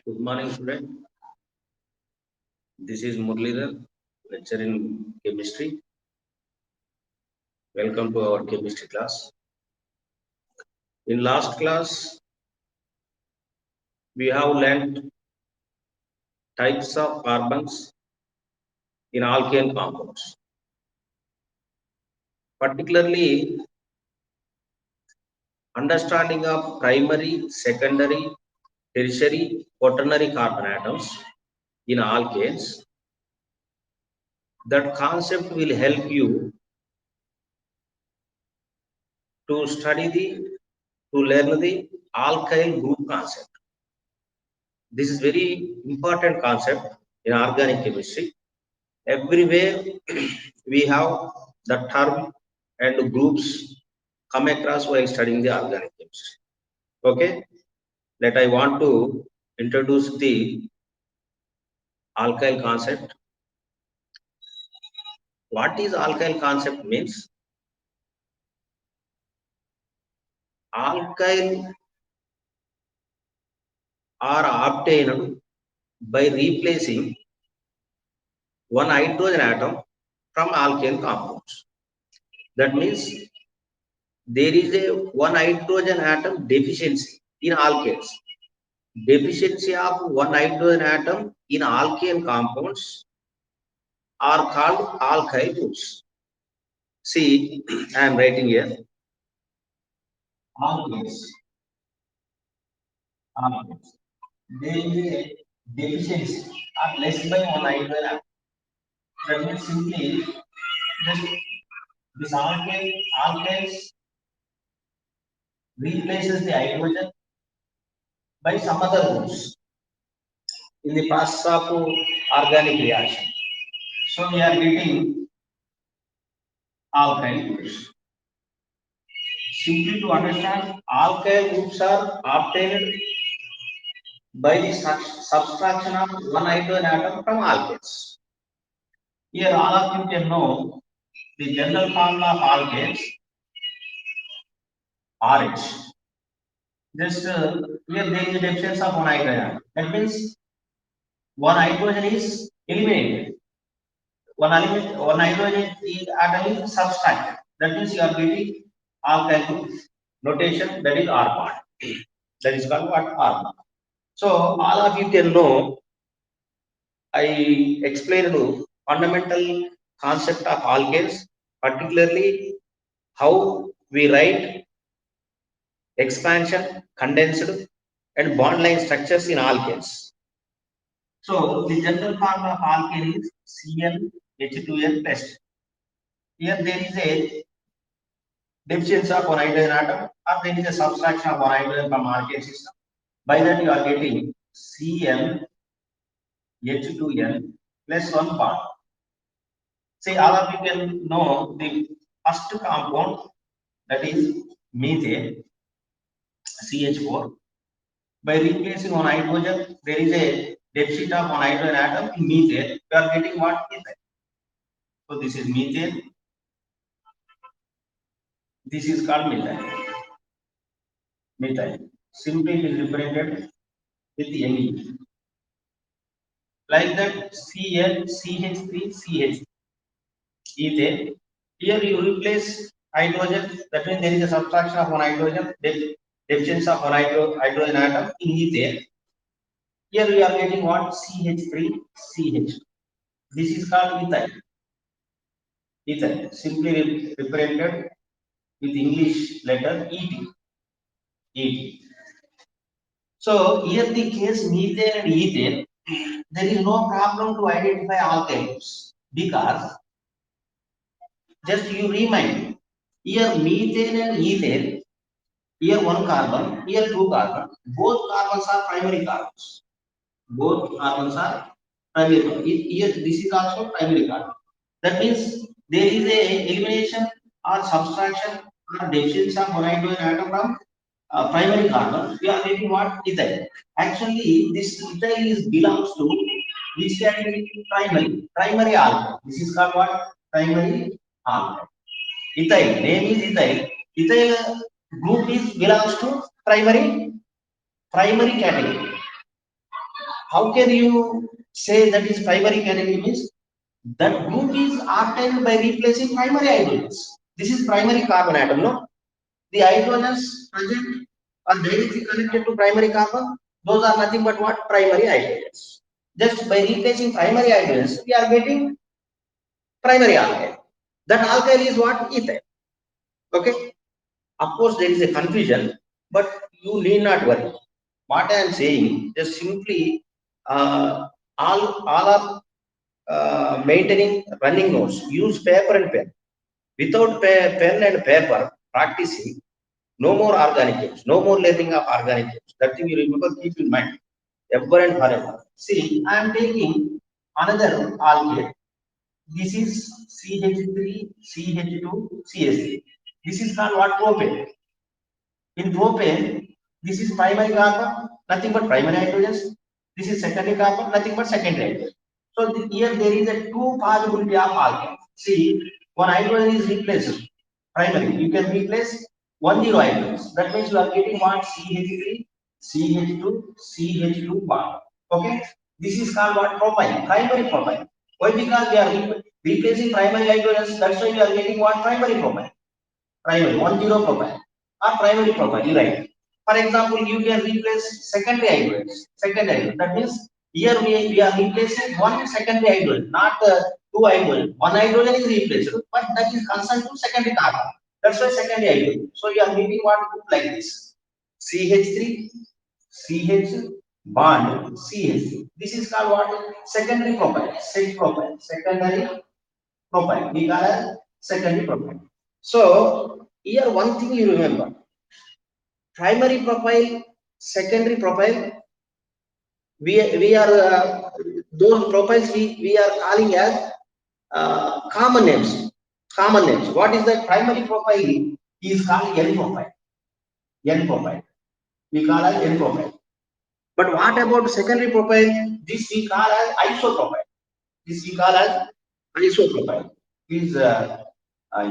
Good morning, student. This is Muralidhar, lecturer in chemistry. Welcome to our chemistry class. In last class, we have learned types of carbons in alkane compounds. Particularly, understanding of primary, secondary, tertiary, quaternary carbon atoms in alkanes. That concept will help you to learn the alkyl group concept. This is very important concept in organic chemistry. Everywhere we have the term and groups come across while studying the organic chemistry. Okay, that I want to introduce the alkyl concept. What is alkyl concept means? Alkyl are obtained by replacing one hydrogen atom from alkane compounds. That means there is a one hydrogen atom deficiency in alkanes. Deficiency of one hydrogen atom in alkane compounds are called alkyl groups. See, I am writing here. Alkanes. Alkanes. There is a deficiency or less by one hydrogen atom. That means simply this alkanes replaces the hydrogen by some other groups in the process of organic reaction. So we are getting alkyl groups. Simply to understand, alkyl groups are obtained by the subtraction of one hydrogen atom from alkanes. Here all of you can know the general formula of alkanes RH. Just here there is a deficiency of one hydrogen. That means one hydrogen is eliminated. One hydrogen atom is subtracted. That means you are getting alkyl group notation, that is R part. That is called what? R part. So all of you can know I explained fundamental concept of alkanes, particularly how we write expansion, condensed, and bond line structures in alkanes. So the general formula of alkane is CnH2n plus. Here there is a deficiency of one hydrogen atom, or there is a subtraction of one hydrogen from alkane system. By that you are getting CnH2n plus one bond. See, all of you can know the first compound, that is methane, CH4. By replacing one hydrogen, there is a deficit of one hydrogen atom in methane. We are getting what? Methane. So this is methane. This is called methane. Methane. Simply it is represented with Me. Like that, CnCH3CH. Ethane. Here you replace hydrogen. That means there is a subtraction of one hydrogen. Deficiency of one hydrogen atom in ethane. Here we are getting what? CH3CH. This is called ethyl. Ethyl simply represented with English letter ET. ET. So here the case methane and ethane, there is no problem to identify alkyls because just you remind here methane and ethane, here one carbon, here two carbon, both carbons are primary carbons. Both carbons are primary carbon. Here this is also primary carbon. That means there is a elimination or subtraction or deficiency of one hydrogen atom from primary carbon. We are getting what? Ethyl. Actually, this ethyl is belongs to which category? Primary. Primary alcohol. This is called what? Primary alcohol. Ethyl. Name is ethyl. Ethyl group is belongs to primary category. how can you say that is primary category? Means that group is obtained by replacing primary hydrogens. This is primary carbon atom, no? The hydrogens present are directly connected to primary carbon. Those are nothing but what? Primary hydrogens. Just by replacing primary hydrogens, we are getting primary alkyl. That alkyl is what? Ethyl. Okay. Of course, there is a confusion, but you need not worry. What I am saying, just simply all are maintaining running notes. Use paper and pen. Without pen and paper, practicing, no more organic games, no more learning of organic games. That thing you remember, keep in mind, ever and forever. See, I am taking another alkane. This is CH3, CH2, CH3. This is called what? Propane. In propane, this is primary carbon, nothing but primary hydrogens. This is secondary carbon, nothing but secondary hydrogen. So here there is a two possibility of alkane. See, one hydrogen is replaced. Primary, you can replace one zero hydrogens. That means you are getting what? CH3, CH2, CH2 bond. Okay, this is called what? Propyne, primary propyne. Why? Because we are replacing primary hydrogens. That's why we are getting what? Primary propyne. Primary, one zero propyne or primary propyne, right? For example, you can replace secondary hydrogens. Secondary hydrogen. That means here we are replacing one secondary hydrogen, not two hydrogen. One hydrogen is replaced, but that is concerned to secondary carbon. That's why secondary hydrogen. So you are getting what group like this: CH3, CH bond, CH. This is called what? Secondary propyne. Sec propyne. Secondary propyne. We call it secondary propyne. So here one thing you remember: primary propyl, secondary propyl. We are those profiles we are calling as common names. Common names. What is the primary profile? Is called N profile. N profile. We call as N profile. But what about secondary profile? This we call as iso profile. This we call as iso profile. Please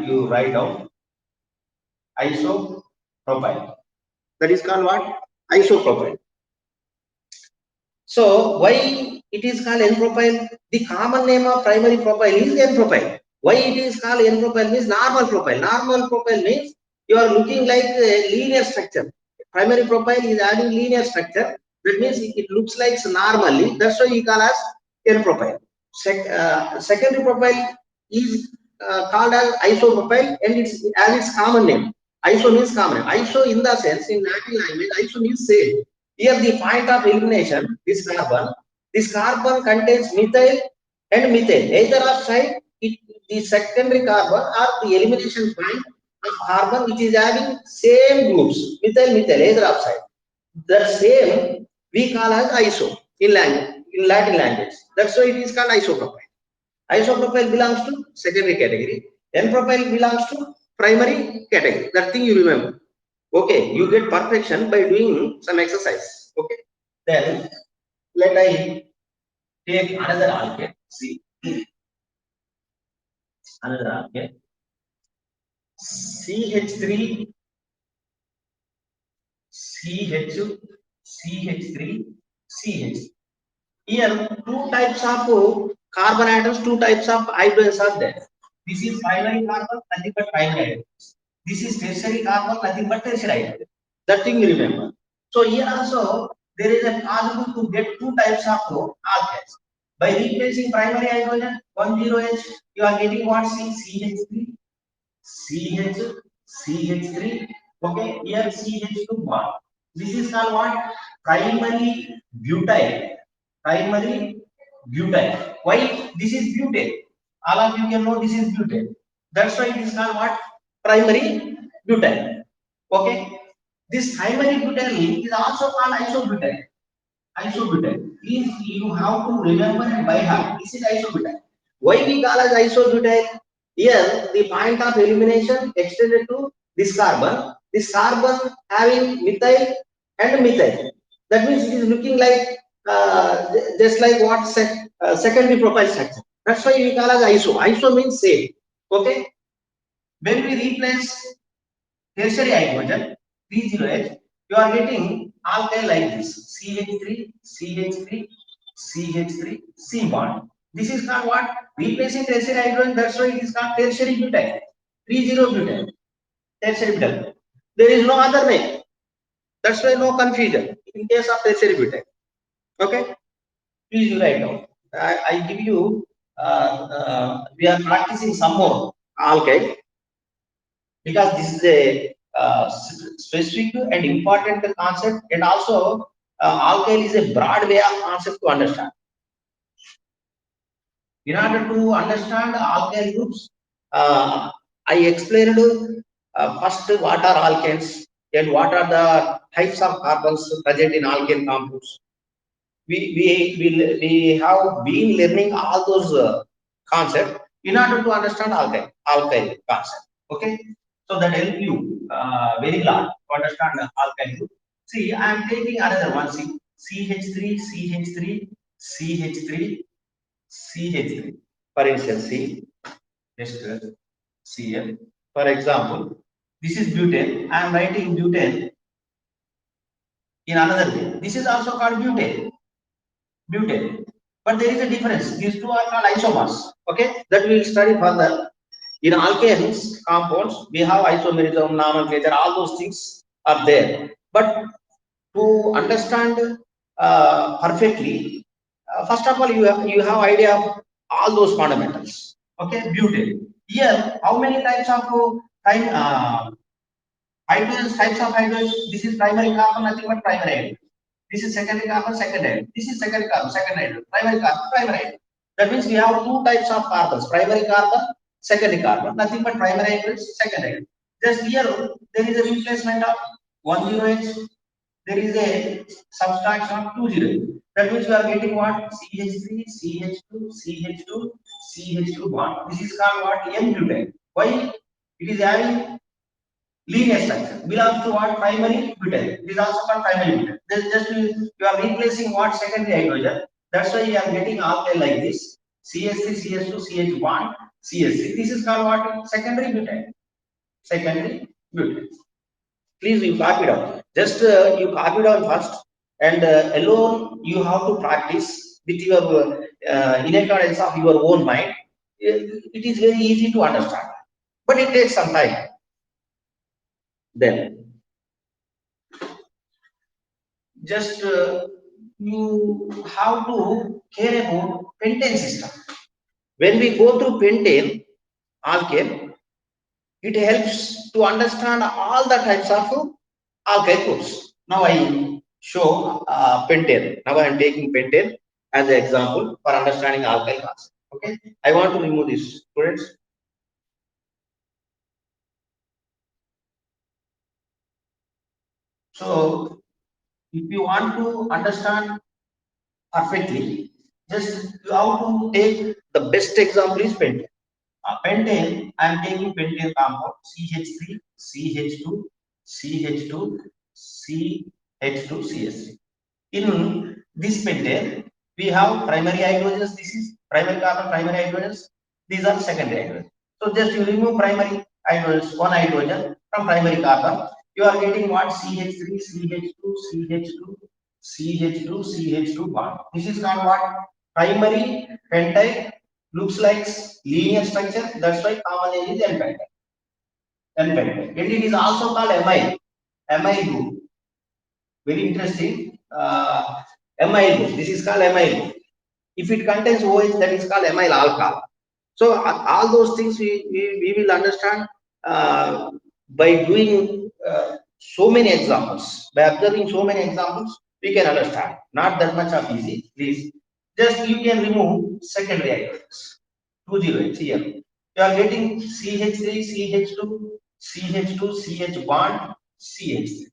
you write down isopropyl. That is called what? Isopropyl. So why it is called N-propyl? The common name of primary propyl is N-propyl. Why it is called N-propyl means normal propyl. Normal propyl means you are looking like a linear structure. Primary propyl is having linear structure. That means it looks like normally. That's why we call as N-propyl. Secondary propyl is called as isopropyl and it's as its common name. Iso means common. Iso in the sense in Latin language, iso means same. Here the point of elimination, this carbon contains methyl and methane. Either of side, the secondary carbon or the elimination point of carbon which is having same groups, methyl, methyl, either of side. That same we call as iso in language, in Latin language. That's why it is called isopropyl. Isopropyl belongs to secondary category. N-propyl belongs to primary category. That thing you remember. Okay, you get perfection by doing some exercise. Okay, then let I take another alkane. See, another alkane. CH3, CH, CH3, CH. Here, two types of carbon atoms, two types of hydrogens are there. This is primary carbon, nothing but primary hydrogen. This is tertiary carbon, nothing but tertiary hydrogen. That thing you remember. So here also there is a possible to get two types of alkanes. By replacing primary hydrogen 10H, you are getting what? CH3, CH, CH3. Okay, here CH2 bond. This is called what? Primary butyl. Primary butyl. Why? This is butane. All of you can know this is butane. That's why it is called what? Primary butyl. Okay. This primary butyl is also called isobutyl. Isobutyl. Please, you have to remember and by heart. This is isobutyl. Why we call as isobutyl? Here, the point of elimination extended to this carbon. This carbon having methyl and methyl. That means it is looking like just like what secondary profile structure. That's why we call as iso. Iso means same. Okay. When we replace tertiary hydrogen 30H, you are getting alkyl like this: CH3, CH3, CH3 C bond. This is called what? Replacing tertiary hydrogen. That's why it is called tertiary butyl. 30-butyl. Tertiary butyl. There is no other way. That's why no confusion in case of tertiary butyl. Okay. Please you write down. I give you. We are practicing some more alkyl because this is a specific and important concept, and also alkyl is a broad way of concept to understand. In order to understand alkyl groups, I explained first what are alkanes and what are the types of carbons present in alkane compounds. We have been learning all those concepts in order to understand alkyl concept. Okay, so that help you very lot to understand the alkyl group. See, I am taking another one. See, CH3, CH3, CH3, CH3. For instance, see, just Cl. For example, this is butane. I am writing butane in another way. This is also called butane. Butane. But there is a difference. These two are called isomers. Okay, that we will study further. In alkanes compounds, we have isomerism, nomenclature, all those things are there. But to understand perfectly, first of all, you have idea of all those fundamentals. Okay, butane. Here, how many types of hydrogens? Types of hydrogen. This is primary carbon, nothing but primary hydrogen. This is secondary carbon, secondary. This is secondary carbon, secondary. Primary carbon, primary. That means we have two types of carbons: primary carbon, secondary carbon. Nothing but primary hydrogens, secondary. Just here there is a replacement of 10H. There is a subtraction of 20. That means we are getting what? CH3, CH2, CH2, CH2 bond. This is called what? N-butane. Why? It is having linear structure. Belongs to what? Primary butyl. It is also called primary butyl. Then just you are replacing what? Secondary hydrogen. That's why you are getting alkyl like this. CH3, CH2, CH bond, CH3. This is called what? Secondary butyl. Secondary butyl. Please you copy down. Just you copy down first, and alone you have to practice with your in accordance of your own mind. It is very easy to understand, but it takes some time. Then just you have to care about pentane system. When we go through pentane alkane, it helps to understand all the types of alkyl groups. Now I show pentane. Now I am taking pentane as an example for understanding alkyl concept. Okay, I want to remove this, students. So if you want to understand perfectly, just you have to take the best example is pentane. Pentane, I am taking pentane compound CH3, CH2, CH2, CH2, CH3. In this pentane, we have primary hydrogens. This is primary carbon, primary hydrogens. These are secondary hydrogens. So just you remove primary hydrogens, one hydrogen from primary carbon. You are getting what? CH3, CH2, CH2, CH2, CH2 bond. This is called what? Primary pentyl. Looks like linear structure. That's why common name is N-pentyl. N-pentyl. And it is also called amyl. Amyl group. Very interesting. Amyl group. This is called amyl group. If it contains OH, that is called amyl alcohol. So all those things we will understand by doing so many examples. By observing so many examples, we can understand. Not that much of easy. Please, just you can remove secondary hydrogens. 20 here. You are getting CH3, CH2, CH2, CH bond, CH3.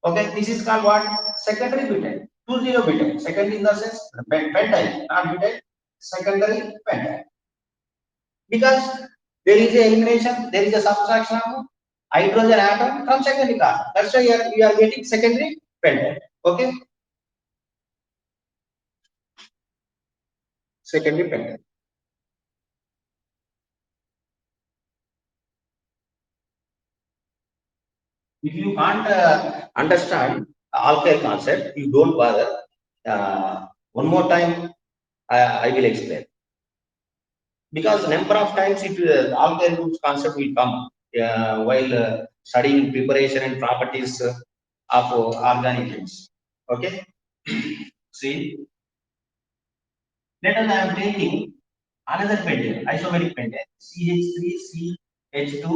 Okay, this is called what? Secondary butyl. 20 butyl. Secondary in the sense pentyl, not butyl. Secondary pentyl. Because there is a elimination, there is a subtraction of hydrogen atom from secondary carbon. That's why you are getting secondary pentyl. Okay, secondary pentyl. If you can't understand alkyl concept, you don't bother. One more time, I will explain. Because number of times it alkyl groups concept will come while studying preparation and properties of organic chemistry. Okay. See, let us I am taking another pentane, isomeric pentane, CH3, CH2,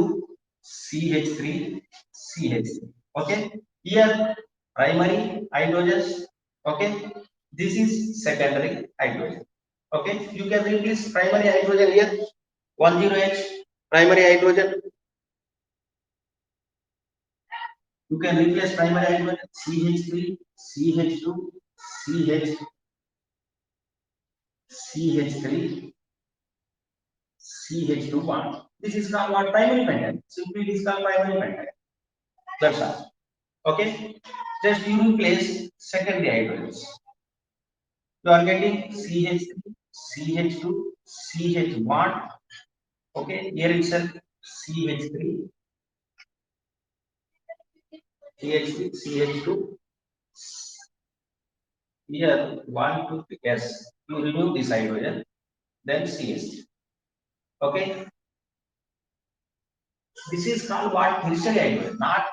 CH3, CH3. Okay. Here primary hydrogens. Okay. This is secondary hydrogen. Okay. You can replace primary hydrogen here. 10H primary hydrogen. You can replace primary hydrogen CH3, CH2, CH, CH3, CH2 bond. This is called what? Primary pentane. Simply it is called primary pentane. That's all. Okay. Just you replace secondary hydrogens. You are getting CH3, CH2, CH bond. Okay. Here itself CH3, CH3, CH2. Here 1, 2, yes. You remove this hydrogen, then CH. Okay. This is called what? Tertiary hydrogen, not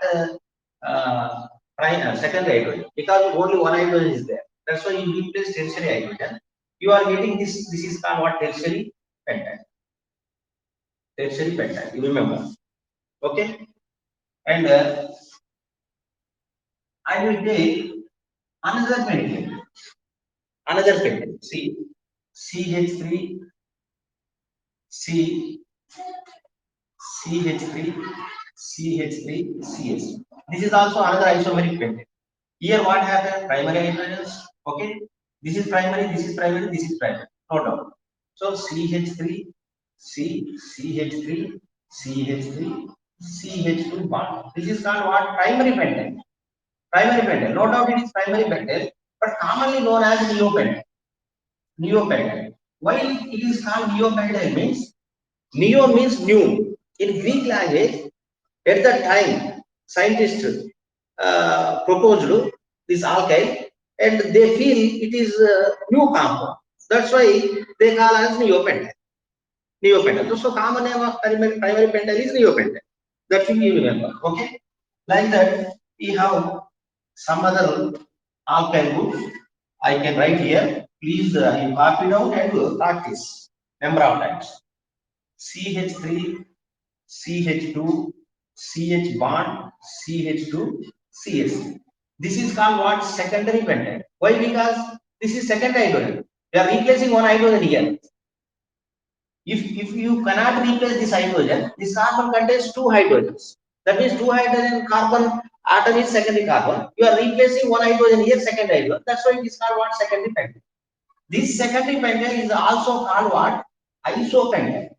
secondary hydrogen, because only one hydrogen is there. That's why you replace tertiary hydrogen. You are getting this. This is called what? Tertiary pentane. Tertiary pentane. You remember? Okay. And I will take another pentane. Another pentane. See, CH3, C, CH3, CH3, CH. This is also another isomeric pentane. Here what happened? Primary hydrogens. Okay. This is primary, this is primary, this is primary. No doubt. So CH3, C, CH3, CH3, CH2 bond. This is called what? Primary pentane. Primary pentane. No doubt it is primary pentane, but commonly known as neopentane. Neopentane. Why it is called neopentane means? Neo means new. In Greek language, at that time, scientists proposed this alkyl, and they feel it is a new compound. That's why they call as neopentane. Neopentane. So common name of primary pentane is neopentane. That should you remember. Okay. Like that, we have some other alkyl groups. I can write here. Please you copy down and practice number of times. CH3, CH2, CH bond, CH2, CH. This is called what? Secondary pentane. Why? Because this is secondary hydrogen. We are replacing one hydrogen here. If you cannot replace this hydrogen, this carbon contains two hydrogens. That means two hydrogen carbon atom is secondary carbon. You are replacing one hydrogen here, secondary hydrogen. That's why it is called what? Secondary pentane. This secondary pentane is also called what? Isopentane.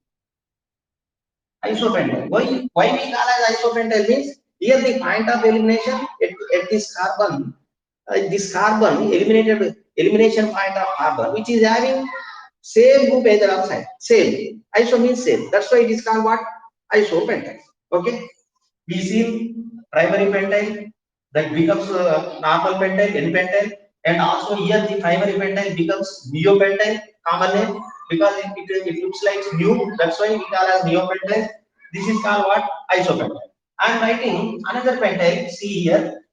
Isopentane. Why we call as isopentane means here the point of elimination at this carbon elimination point of carbon, which is having same group either outside. Same. Iso means same. That's why it is called what? Isopentane. Okay. We see primary pentane that becomes normal pentane, N-pentane, and also here the primary pentane becomes neopentane, common name, because it looks like new. That's why we call as neopentane. This is called what? Isopentane. I am writing another pentane. See here,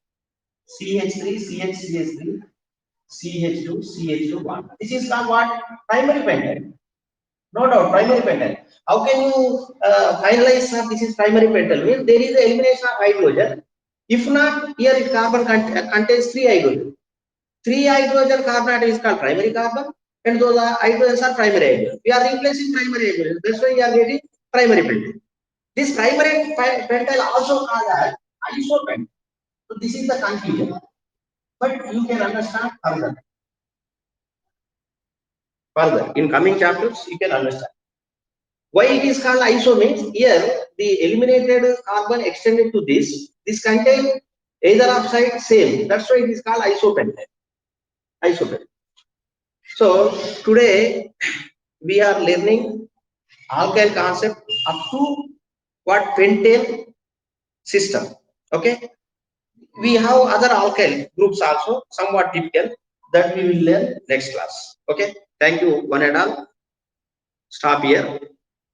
CH3, CH3, CH2, CH2 bond. This is called what? Primary pentane. No doubt, primary pentane. How can you finalize that this is primary pentane? Means there is the elimination of hydrogen. If not, here it carbon contains three hydrogen. Three hydrogen carbon atom is called primary carbon, and those are hydrogens are primary hydrogen. We are replacing primary hydrogen. That's why we are getting primary pentane. This primary pentane also called as isopentane. So this is the confusion. But you can understand further. Further, in coming chapters, you can understand. Why it is called iso means here the eliminated carbon extended to this contain either of side same. That's why it is called isopentane. Isopentane. So today we are learning alkyl concept up to what? Pentane system. Okay. We have other alkyl groups also somewhat typical. that we will learn next class. Okay, thank you one and all. Stop here.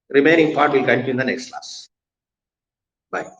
Remaining part will continue in the next class. Bye.